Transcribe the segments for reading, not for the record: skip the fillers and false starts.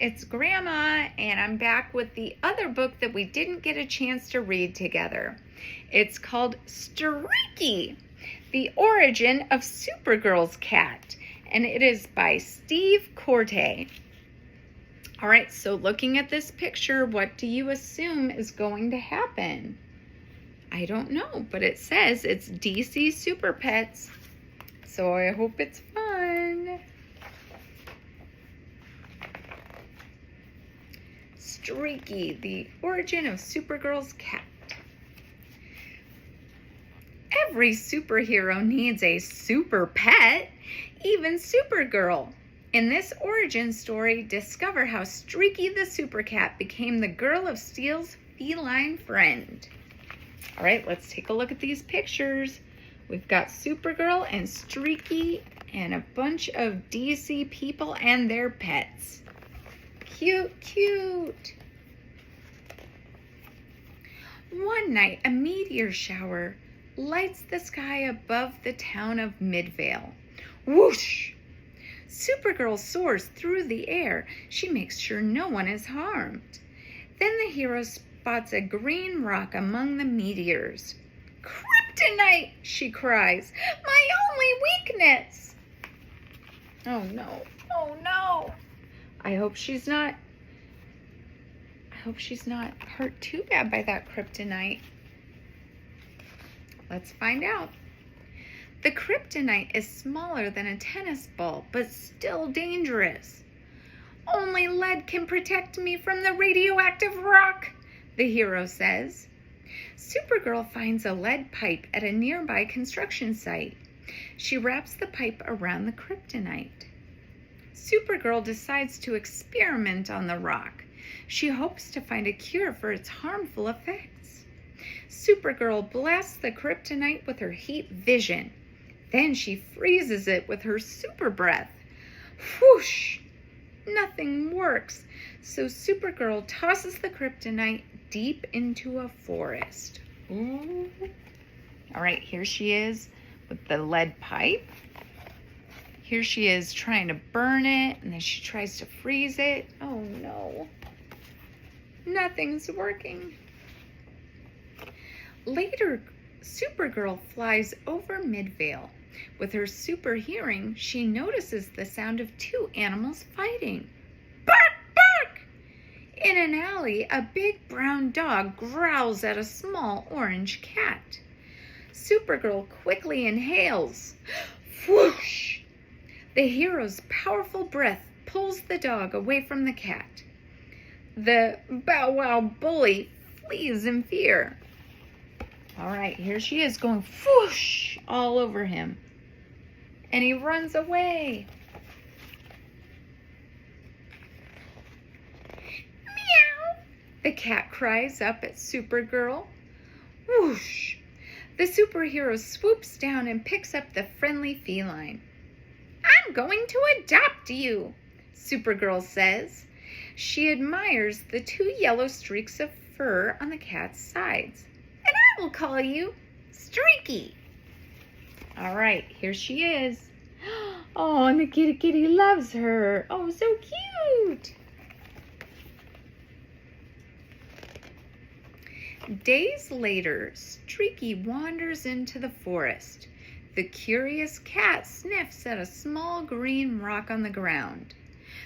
it's Grandma, and I'm back with the other book that we didn't get a chance to read together. It's called Streaky, The Origin of Supergirl's Cat, and it is by Steve Korté. All right, so looking at this picture, what do you assume is going to happen? I don't know, but it says it's DC Super Pets, so I hope it's fun. Streaky, the origin of Supergirl's cat. Every superhero needs a super pet, even Supergirl. In this origin story, discover how Streaky the super cat became the Girl of Steel's feline friend. All right, let's take a look at these pictures. We've got Supergirl and Streaky and a bunch of DC people and their pets. Cute, cute. One night, a meteor shower lights the sky above the town of Midvale. Whoosh! Supergirl soars through the air. She makes sure no one is harmed. Then the hero spots a green rock among the meteors. Kryptonite, she cries. My only weakness. Oh no, oh no. I hope she's not hurt too bad by that kryptonite. Let's find out. The kryptonite is smaller than a tennis ball, but still dangerous. Only lead can protect me from the radioactive rock, the hero says. Supergirl finds a lead pipe at a nearby construction site. She wraps the pipe around the kryptonite. Supergirl decides to experiment on the rock. She hopes to find a cure for its harmful effects. Supergirl blasts the kryptonite with her heat vision. Then she freezes it with her super breath. Whoosh! Nothing works, so Supergirl tosses the kryptonite deep into a forest. Ooh. All right, here she is with the lead pipe. Here she is trying to burn it, and then she tries to freeze it. Oh no. Nothing's working. Later, Supergirl flies over Midvale. With her super hearing, she notices the sound of two animals fighting. Bark, bark! In an alley, a big brown dog growls at a small orange cat. Supergirl quickly inhales. Whoosh! The hero's powerful breath pulls the dog away from the cat. The Bow Wow bully flees in fear. All right, here she is going whoosh all over him. And he runs away. Meow! The cat cries up at Supergirl. Whoosh! The superhero swoops down and picks up the friendly feline. I'm going to adopt you, Supergirl says. She admires the two yellow streaks of fur on the cat's sides. And I will call you Streaky. All right, here she is. Oh, and the kitty loves her. Oh, so cute. Days later, Streaky wanders into the forest. The curious cat sniffs at a small green rock on the ground.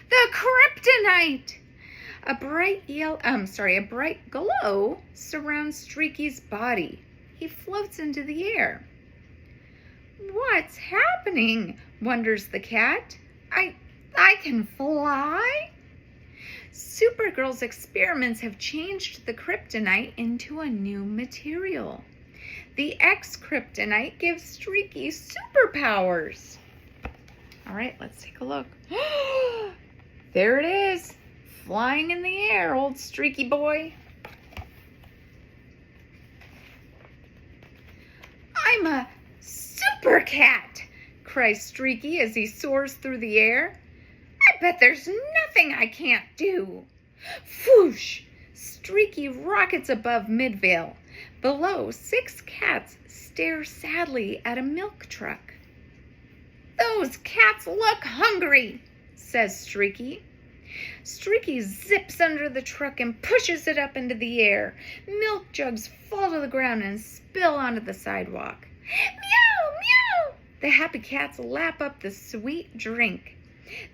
The kryptonite! A bright glow surrounds Streaky's body. He floats into the air. What's happening? Wonders the cat. I can fly? Supergirl's experiments have changed the kryptonite into a new material. The X-kryptonite gives Streaky superpowers. All right, let's take a look. There it is, flying in the air, old Streaky boy. I'm a super cat, cries Streaky as he soars through the air. I bet there's nothing I can't do. Whoosh! Streaky rockets above Midvale. Below, 6 cats stare sadly at a milk truck. Those cats look hungry, says Streaky. Streaky zips under the truck and pushes it up into the air. Milk jugs fall to the ground and spill onto the sidewalk. Meow, meow! The happy cats lap up the sweet drink.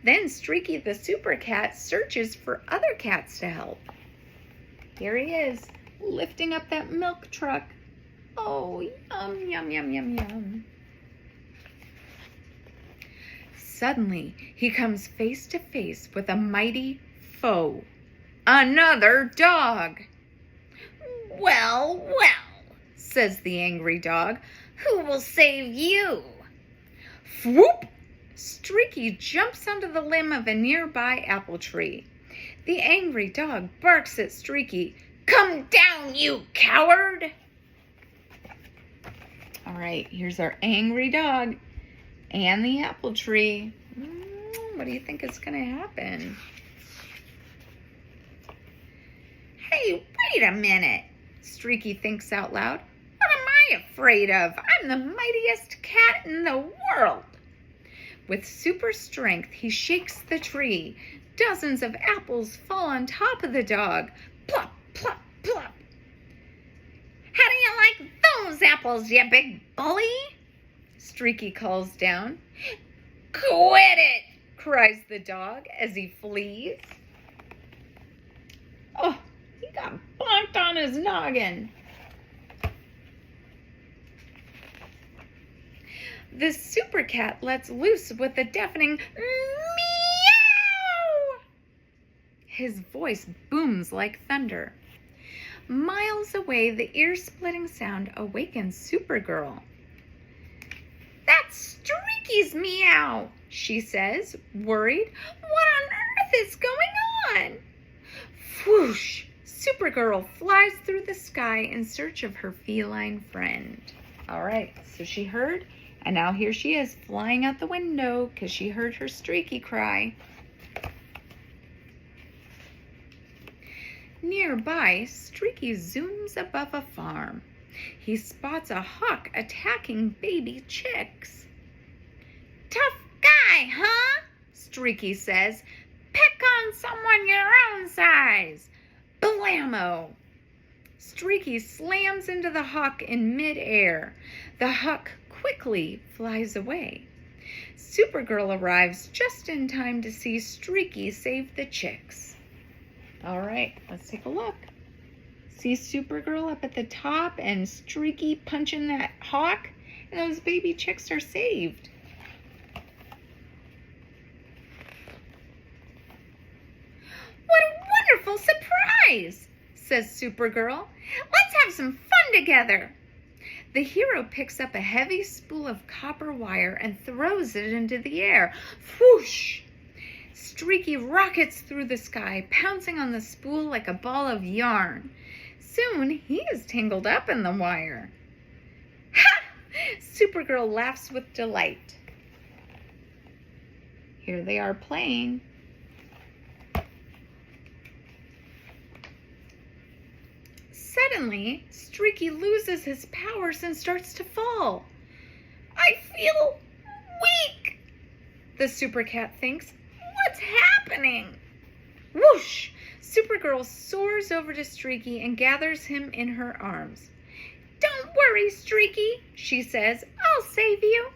Then Streaky the super cat searches for other cats to help. Here he is, lifting up that milk truck. Oh, yum, yum, yum, yum, yum. Suddenly, he comes face to face with a mighty foe. Another dog. Well, well, says the angry dog. Who will save you? Whoop! Streaky jumps onto the limb of a nearby apple tree. The angry dog barks at Streaky. Come down, you coward! All right, here's our angry dog and the apple tree. What do you think is going to happen? Hey, wait a minute, Streaky thinks out loud. What am I afraid of? I'm the mightiest cat in the world. With super strength, he shakes the tree. Dozens of apples fall on top of the dog. Plop, plop, plop. How do you like those apples, you big bully? Streaky calls down. Quit it, cries the dog as he flees. Oh, he got bonked on his noggin. The super cat lets loose with a deafening meow. His voice booms like thunder. Miles away, the ear-splitting sound awakens Supergirl. That's Streaky's meow, she says, worried. What on earth is going on? Whoosh! Supergirl flies through the sky in search of her feline friend. All right, so she heard, and now here she is flying out the window because she heard her Streaky cry. Nearby, Streaky zooms above a farm. He spots a hawk attacking baby chicks. Tough guy, huh? Streaky says. Pick on someone your own size. Blammo! Streaky slams into the hawk in midair. The hawk quickly flies away. Supergirl arrives just in time to see Streaky save the chicks. All right, let's take a look. See Supergirl up at the top and Streaky punching that hawk, and those baby chicks are saved. What a wonderful surprise, says Supergirl. Let's have some fun together. The hero picks up a heavy spool of copper wire and throws it into the air. Whoosh! Streaky rockets through the sky, pouncing on the spool like a ball of yarn. Soon, he is tangled up in the wire. Ha! Supergirl laughs with delight. Here they are playing. Suddenly, Streaky loses his powers and starts to fall. I feel weak, the super cat thinks. What's happening? Whoosh! Supergirl soars over to Streaky and gathers him in her arms. Don't worry, Streaky, she says. I'll save you.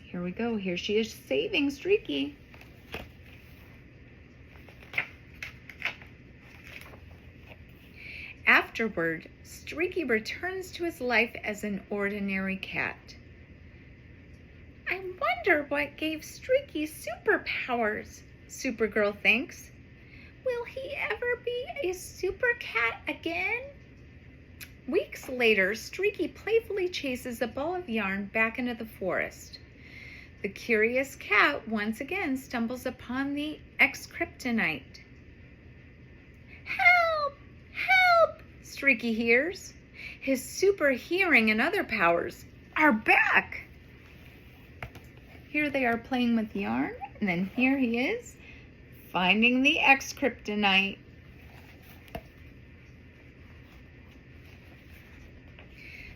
Here we go. Here she is saving Streaky. Afterward, Streaky returns to his life as an ordinary cat. I wonder what gave Streaky superpowers, Supergirl thinks. Will he ever be a super cat again? Weeks later, Streaky playfully chases a ball of yarn back into the forest. The curious cat once again stumbles upon the ex-kryptonite. Help! Help! Streaky hears. His super hearing and other powers are back. Here they are playing with yarn, and then here he is, finding the ex-kryptonite.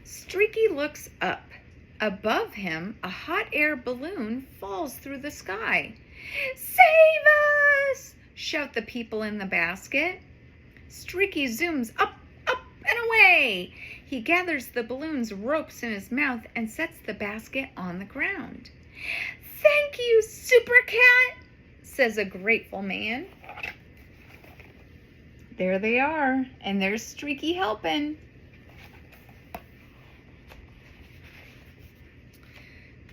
Streaky looks up. Above him, a hot air balloon falls through the sky. Save shout the people in the basket. Streaky zooms up, up, and away. He gathers the balloon's ropes in his mouth and sets the basket on the ground. "Thank you, Super Cat," says a grateful man. There they are, and there's Streaky helping.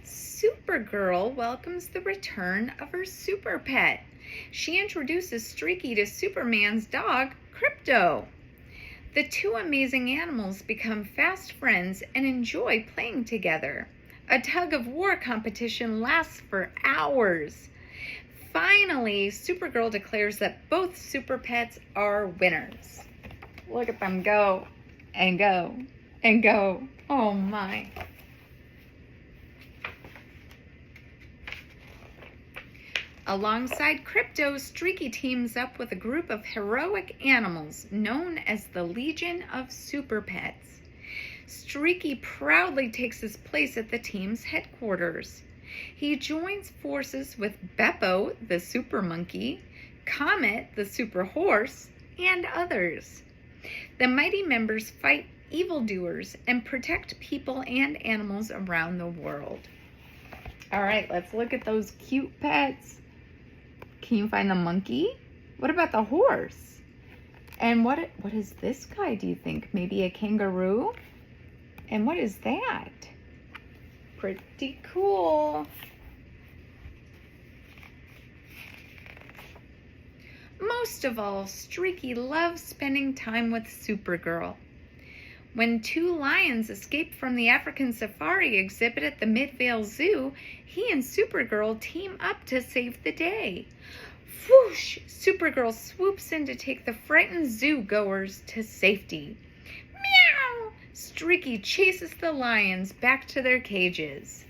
Supergirl welcomes the return of her super pet. She introduces Streaky to Superman's dog, Krypto. The two amazing animals become fast friends and enjoy playing together. A tug-of-war competition lasts for hours. Finally, Supergirl declares that both super pets are winners. Look at them go and go and go. Oh my. Alongside Krypto, Streaky teams up with a group of heroic animals known as the Legion of Super Pets. Streaky proudly takes his place at the team's headquarters. He joins forces with Beppo, the super monkey, Comet, the super horse, and others. The mighty members fight evildoers and protect people and animals around the world. All right, let's look at those cute pets. Can you find the monkey? What about the horse? And what is this guy, do you think? Maybe a kangaroo? And what is that? Pretty cool. Most of all, Streaky loves spending time with Supergirl. When two lions escape from the African safari exhibit at the Midvale Zoo, he and Supergirl team up to save the day. Whoosh! Supergirl swoops in to take the frightened zoo goers to safety. Meow! Streaky chases the lions back to their cages.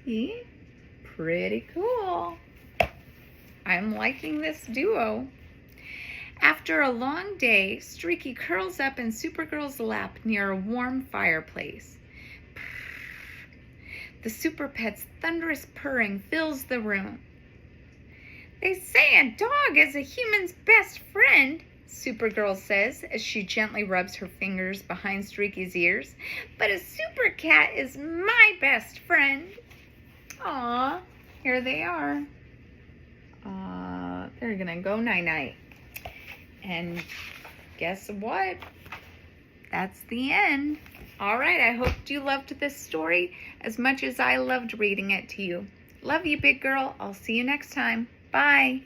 See? Pretty cool. I'm liking this duo. After a long day, Streaky curls up in Supergirl's lap near a warm fireplace. The super pet's thunderous purring fills the room. "They say a dog is a human's best friend," Supergirl says as she gently rubs her fingers behind Streaky's ears. "But a super cat is my best friend." Aw, here they are. They're gonna go night-night. And guess what? That's the end. All right, I hope you loved this story as much as I loved reading it to you. Love you, big girl. I'll see you next time. Bye.